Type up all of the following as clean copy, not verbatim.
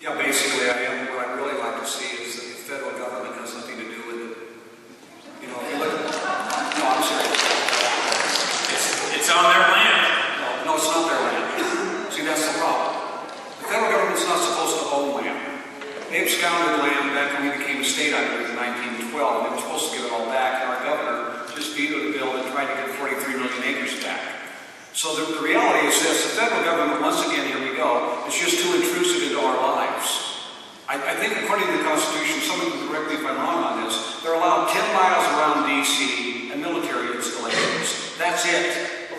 Yeah, basically I am. What I'd really like to see is that the federal government has nothing to do with it. You know, if you look at, no, I'm serious. It's on their land. No, it's not their land. See, that's the problem. The federal government's not supposed to own land. They absconded land back when we became a state, I believe, in 1912, and they were supposed to give it all back, and our governor just vetoed the bill and tried to get 43 million acres back. So the reality is this: the federal government, once again, here we go, is just too intrusive into our lives. I think according to the Constitution, someone can correct me if I'm wrong on this, they're allowed 10 miles around D.C. and military installations. That's it.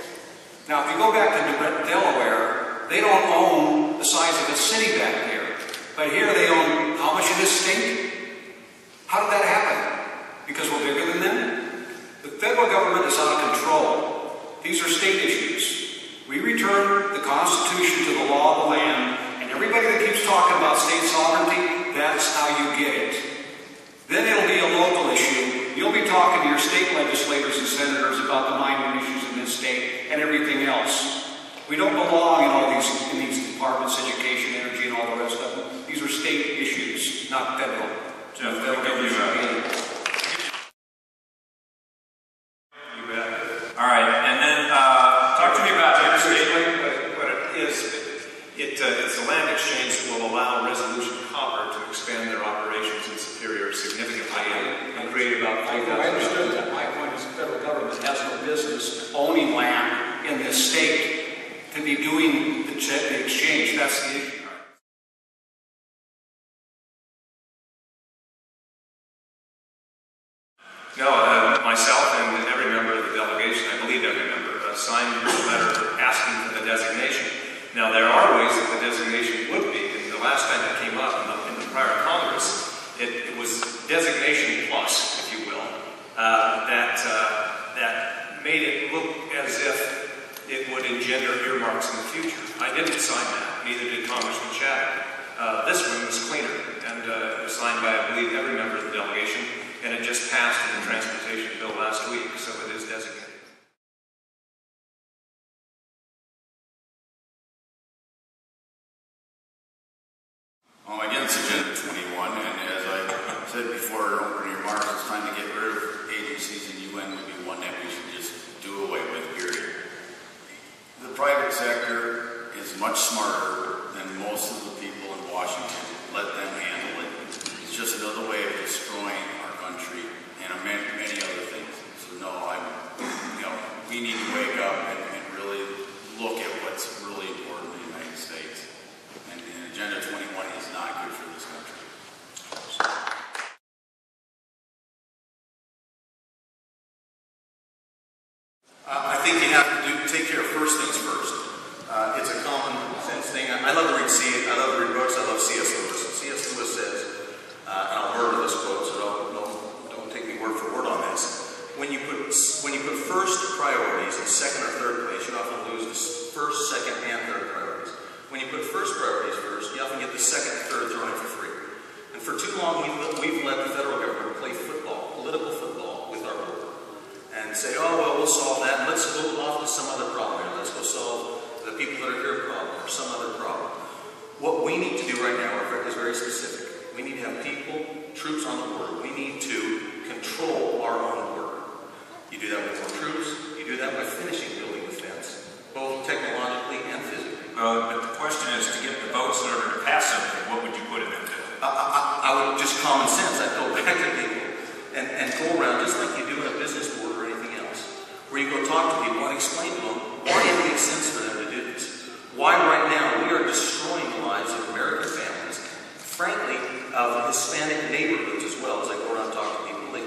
Now, if you go back to Delaware, they don't own the size of a city back there. But here they own how much of this state? How did that happen? Because we're bigger than them? The federal government is out of control. These are state issues. We return the Constitution to the law of the land, and everybody that keeps talking about state sovereignty, that's how you get it. Then it'll be a local issue. You'll be talking to your state legislators and senators about the minor issues in this state and everything else. We don't belong in all these departments, education, energy, and all the rest of them. These are state issues, not federal. Jeff, federal government should be. All right, and then talk to me about interstate. What it is, it's a land exchange that will allow Resolution Copper to expand their operations in Superior significantly and create about 5,000 jobs. I understood that. My point is the federal government has no business owning land in this state to be doing the exchange. That's the issue. No, myself and every member of the delegation, I believe every member, signed a letter asking for the designation. Now, there are ways that the designation would be. And the last time it came up in the prior Congress, it was designation plus, if you will, that made it look as if it would engender earmarks in the future. I didn't sign that, neither did Congressman Chadwick. This one was cleaner, and it was signed by, I believe, every member of the delegation. And it just passed in the transportation bill last week, so it is designated. Again, it's Agenda 21, and as I said before in opening remarks, it's time to get rid of agencies, and UN would be one that we should just do away with, period. The private sector is much smarter than most of the people in Washington. Let them handle it. It's just another way of destroying our country and many other things. So no, we need to wake up and really look at what's really important in the United States. And Agenda 21 is not good for this country. I think you have to take care of first things first. It's a common sense thing. I love to read books. I love C.S. Lewis. C.S. Lewis says, and I'll murder this quote, so don't take me word for word on this. When you put first priorities in second or third place, you often lose the first, second, and third priorities. When you put first priorities first, you often get the second and third thrown in for free. And for too long, we've let the federal government play football, political football, with our border, and say, oh well, we'll solve that. Let's go off to some other problem here. Let's go solve the people that are here problem or some other problem. What we need to do right now is very specific. We need to have people, troops on the border. We need to control our own border. You do that with more troops. You do that by finishing building the fence, both technologically and physically. But the question is, to get the votes in order to pass something, what would you put it into? I would just common sense. I'd go back to people and go around just like you do in a business board or anything else, where you go talk to people and explain to them why it makes sense for them to do this. Why right now we are destroying the lives of American families, frankly, of Hispanic neighborhoods as well. As I go around and talk to people, they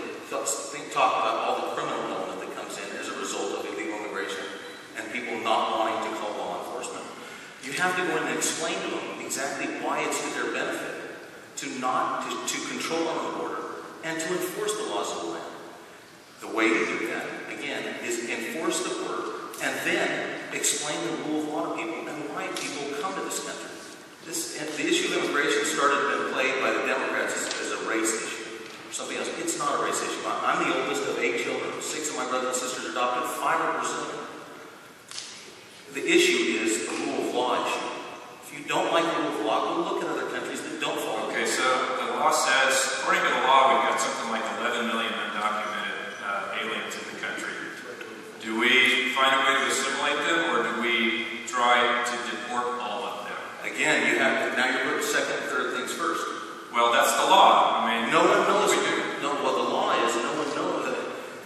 talk about all the criminal element that comes in as a result of illegal immigration and people not wanting to call law enforcement. You have to go in and explain to them exactly why it's to their benefit to control our own border and to enforce the laws of the land. The way to do that, again, is enforce the border and then explain the rule of law to people and why people come to this country. The issue of immigration started and played by the Democrats as a race issue or something else. It's not a race issue. I'm the oldest of 8 children. 6 of my brothers and sisters adopted. 5 are pursuing. The issue is the rule of law issue. If you don't like the rule of law, go look at other countries that that don't fall. Okay, so the law says, according to the law, we've got something like 11 million undocumented aliens in the country. Do we find a way to assimilate them, or do we try to deport all of them? Again, you have to, now you're putting second and third things first. Well, that's the law. I mean, No one knows. we do. No, well, the law is no one knows that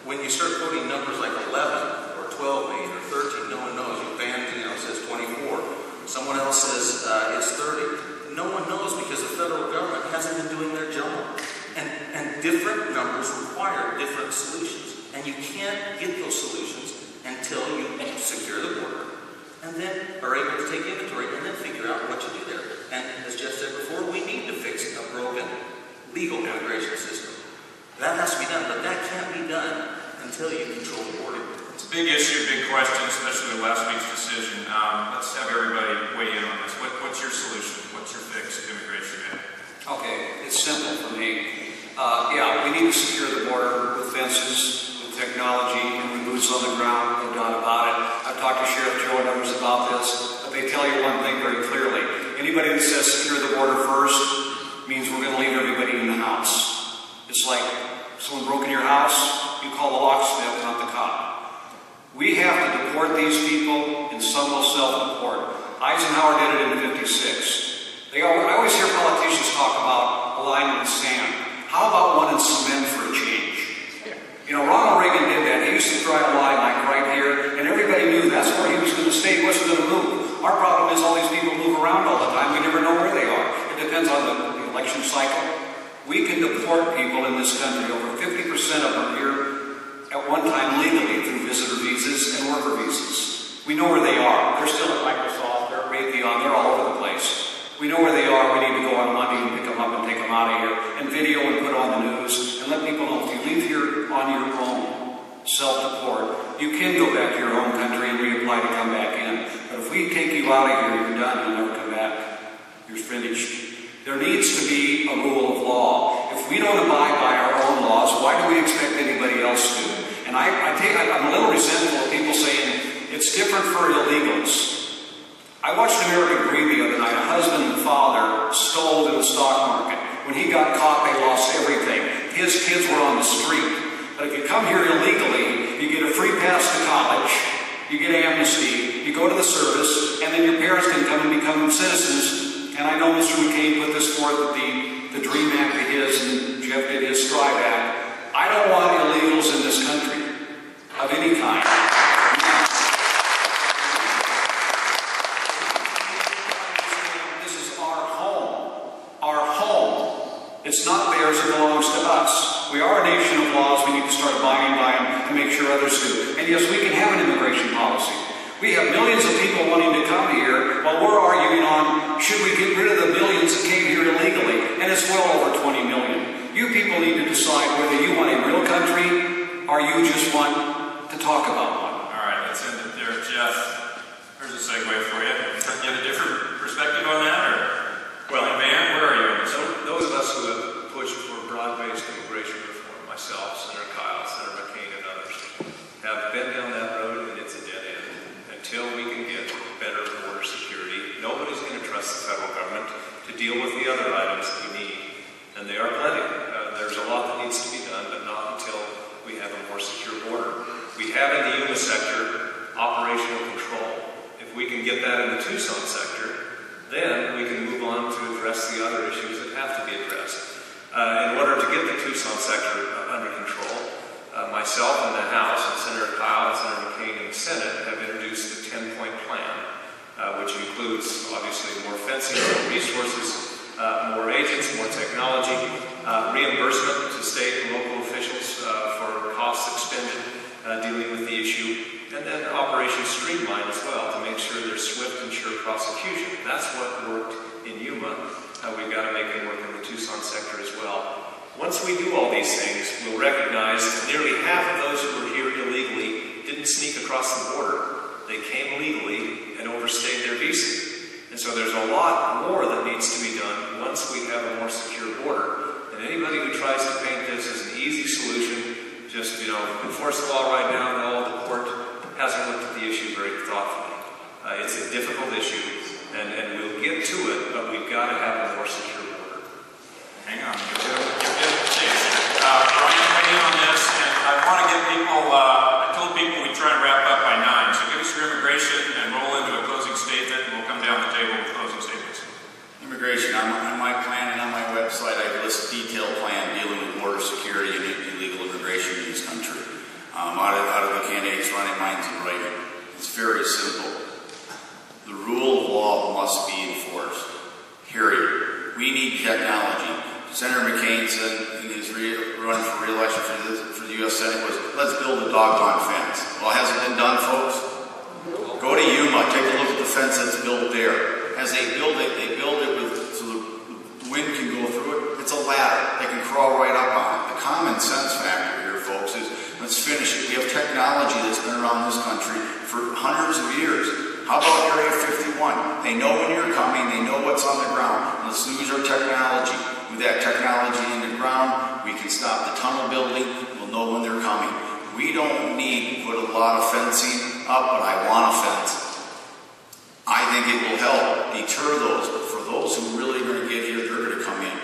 when you start quoting numbers like 11 or 12 million or 13, no one knows. You ban, says 24. Someone else says it's 30. No one knows because the federal government hasn't been doing their job. And different numbers require different solutions. And you can't get those solutions until you secure the border and then are able to take inventory and then figure out what you do there. And as Jeff said before, we need to fix a broken legal immigration system. That has to be done, but that can't be done until you control the border. It's a big issue, big question, especially with last week's decision. Let's have everybody weigh in on this. What's your solution? What's your fix to immigration? Okay, it's simple for me. Yeah, we need to secure the border with fences, with technology, and with boots on the ground, no doubt about it. I've talked to Sheriff Joe and others about this, but they tell you one thing very clearly. Anybody that says secure the border first means we're going to leave everybody in the house. It's like someone broke in your house, you call the locksmith, not the cop. We have to deport these people, and some will self-deport. Eisenhower did it in '56. I always hear politicians talk about a line in the sand. How about one in cement for a change? Ronald Reagan did that. He used to try a line like right here, and everybody knew that's where he was going to stay. He wasn't going to move. Our problem is all these people move around all the time. We never know where they are. It depends on the election cycle. We can deport people in this country. Over 50% of them here at one time legally through visitor visas and worker visas. We know where they are. They're still at Microsoft, they're at Raytheon, they're all over the place. We know where they are. We need to go on Monday and pick them up and take them out of here and video and put on the news and let people know if you leave here on your own, self-deport, you can go back to your home country and reapply to come back in. But if we take you out of here, you're done. You'll never come back. You're finished. There needs to be a rule of law. If we don't abide by our own laws, why do we expect anybody else to? And I'm a little resentful of people saying it's different for illegals. I watched American Greed the other night. A husband and father stole in the stock market. When he got caught, they lost everything. His kids were on the street. But if you come here illegally, you get a free pass to college, you get amnesty, you go to the service, and then your parents can come and become citizens. And I know Mr. McCain put this forth at the DREAM Act of his, and Jeff did his Strive Act. I don't want illegals in this country of any kind. It's not theirs, it belongs to us. We are a nation of laws, we need to start abiding by them to make sure others do. And yes, we can have an immigration policy. We have millions of people wanting to come here while we're arguing on should we get rid of the millions that came here illegally, and it's well over 20 million. You people need to decide whether you want a real country or you just want to talk about one. All right, let's end it there. Jeff, here's a segue for you. You have a different perspective on that, or? Well, man, where are you on this? Those of us who have pushed for broad-based immigration reform, myself, Senator Kyle, Senator McCain, and others, have been down that road, and it's a dead end. Until we can get better border security, nobody's going to trust the federal government to deal with the other items that we need. And they are plenty. There's a lot that needs to be done, but not until we have a more secure border. We have in the UMA sector operational control. If we can get that in the Tucson sector, then we can move on to address the other issues that have to be addressed. In order to get the Tucson sector under control, myself in the House and Senator Kyle and Senator McCain in the Senate have introduced a 10-point plan, which includes obviously more fencing, more resources, more agents, more technology, reimbursement to state and local officials for costs expended dealing with the issue, and then Operation Streamline as well to make sure there's swift and sure prosecution. That's what worked in Yuma. We've got to make it work in the Tucson sector as well. Once we do all these things, we'll recognize that nearly half of those who were here illegally didn't sneak across the border. They came legally and overstayed their visa. And so there's a lot more that needs to be done once we have a more secure border. And anybody who tries to paint this as an easy solution, just, enforce the law right now and all the court, hasn't looked at the issue very thoughtfully. It's a difficult issue, and we'll get to it, but we've got to have a more secure border. Hang on, you'll get a station. Bryan, weigh in on this, and I want to get people, I told people we'd try and wrap up by 9, so give us your immigration and roll into a closing statement, and we'll come down the table with closing statements. Immigration, on my plan and on my website, I list a detailed plan dealing with border security and illegal immigration in this country. Out of the candidates running minds and writing. It's very simple. The rule of law must be enforced. Period. We need technology. Senator McCain said in his run for re-election for the U.S. Senate was, let's build a doggone fence. Well, has it been done, folks? Go to Yuma, take a look at the fence that's built there. As they build it so the wind can go through it. It's a ladder. They can crawl right up on it. The common sense factor here, folks, is let's finish it. We have technology that's been around this country for hundreds of years. How about Area 51? They know when you're coming. They know what's on the ground. Let's use our technology. With that technology in the ground, we can stop the tunnel building. We'll know when they're coming. We don't need to put a lot of fencing up, but I want a fence. I think it will help deter those. But for those who really are going to get here, they're going to come in.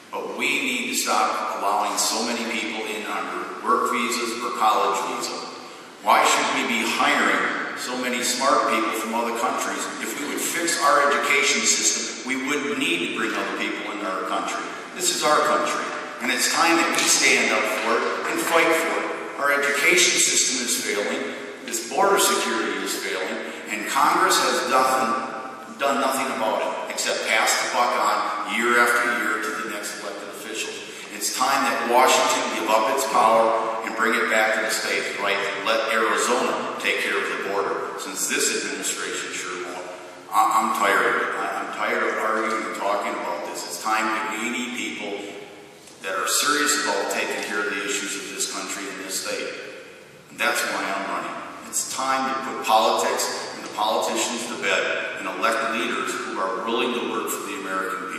But we need to stop allowing so many people in under work visas or college visas. Why should we be hiring so many smart people from other countries? If we would fix our education system, we wouldn't need to bring other people into our country. This is our country, and it's time that we stand up for it and fight for it. Our education system is failing, this border security is failing, and Congress has done nothing about it except pass the buck on year after year to the next elected officials. It's time that Washington give up its power and bring it back to the states, right? Let Arizona take care of the border, since this administration sure won't. I'm tired of it. I'm tired of arguing and talking about this. It's time that we need people that are serious about taking care of the issues of this country and this state. And that's why I'm running. It's time to put politics and the politicians to bed and elect leaders who are willing to work for the American people.